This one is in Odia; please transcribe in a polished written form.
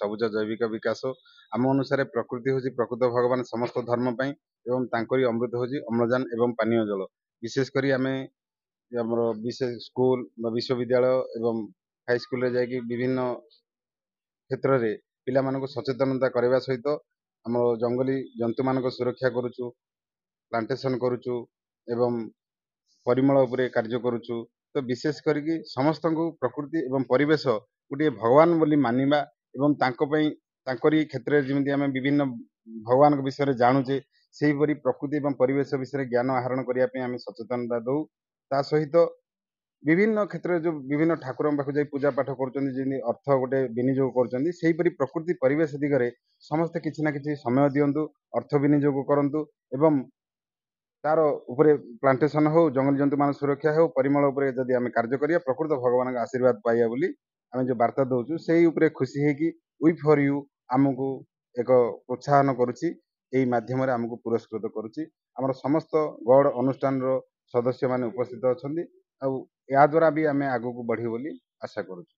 ସବୁଜ ଜୈବିକ ବିକାଶ। ଆମ ଅନୁସାରେ ପ୍ରକୃତି ହେଉଛି ପ୍ରକୃତ ଭଗବାନ ସମସ୍ତ ଧର୍ମ ପାଇଁ ଏବଂ ତାଙ୍କରି ଅମୃତ ହେଉଛି ଅମ୍ଳଜାନ ଏବଂ ପାନୀୟ ଜଳ। ବିଶେଷ କରି ଆମେ ଆମର ବିଶେଷ ସ୍କୁଲ ବା ବିଶ୍ୱବିଦ୍ୟାଳୟ ଏବଂ ହାଇସ୍କୁଲରେ ଯାଇକି ବିଭିନ୍ନ କ୍ଷେତ୍ରରେ ପିଲାମାନଙ୍କୁ ସଚେତନତା କରିବା ସହିତ ଆମ ଜଙ୍ଗଲୀ ଜନ୍ତୁମାନଙ୍କ ସୁରକ୍ଷା କରୁଛୁ, ପ୍ଲାଣ୍ଟେସନ କରୁଛୁ ଏବଂ ପରିମଳ ଉପରେ କାର୍ଯ୍ୟ କରୁଛୁ। ତ ବିଶେଷ କରିକି ସମସ୍ତଙ୍କୁ ପ୍ରକୃତି ଏବଂ ପରିବେଶ ଗୋଟିଏ ଭଗବାନ ବୋଲି ମାନିବା ଏବଂ ତାଙ୍କ ପାଇଁ ତାଙ୍କରି କ୍ଷେତ୍ରରେ ଯେମିତି ଆମେ ବିଭିନ୍ନ ଭଗବାନଙ୍କ ବିଷୟରେ ଜାଣୁଛେ ସେହିପରି ପ୍ରକୃତି ଏବଂ ପରିବେଶ ବିଷୟରେ ଜ୍ଞାନ ଆହରଣ କରିବା ପାଇଁ ଆମେ ସଚେତନତା ଦଉ। ତା ସହିତ ବିଭିନ୍ନ କ୍ଷେତ୍ରରେ ଯେଉଁ ବିଭିନ୍ନ ଠାକୁରଙ୍କ ପାଖକୁ ଯାଇ ପୂଜା ପାଠ କରୁଛନ୍ତି, ଯେମିତି ଅର୍ଥ ଗୋଟେ ବିନିଯୋଗ କରୁଛନ୍ତି, ସେହିପରି ପ୍ରକୃତି ପରିବେଶ ଦିଗରେ ସମସ୍ତେ କିଛି ନା କିଛି ସମୟ ଦିଅନ୍ତୁ, ଅର୍ଥ ବିନିଯୋଗ କରନ୍ତୁ ଏବଂ ତାର ଉପରେ ପ୍ଲାଣ୍ଟେସନ ହଉ, ଜଙ୍ଗଲ ଜନ୍ତୁମାନ ସୁରକ୍ଷା ହଉ, ପରିମଳ ଉପରେ ଯଦି ଆମେ କାର୍ଯ୍ୟ କରିବା ପ୍ରକୃତ ଭଗବାନଙ୍କ ଆଶୀର୍ବାଦ ପାଇବା ବୋଲି ଆମେ ଯେଉଁ ବାର୍ତ୍ତା ଦଉଛୁ ସେଇ ଉପରେ ଖୁସି ହେଇକି ୱି ଫର୍ ୟୁ ଆମକୁ ଏକ ପ୍ରୋତ୍ସାହନ କରୁଛି, ଏହି ମାଧ୍ୟମରେ ଆମକୁ ପୁରସ୍କୃତ କରୁଛି। ଆମର ସମସ୍ତ ଗଡ଼ ଅନୁଷ୍ଠାନର ସଦସ୍ୟମାନେ ଉପସ୍ଥିତ ଅଛନ୍ତି ଆଉ ଏହା ଦ୍ୱାରା ବି ଆମେ ଆଗକୁ ବଢ଼ିବୁ ବୋଲି ଆଶା କରୁଛୁ।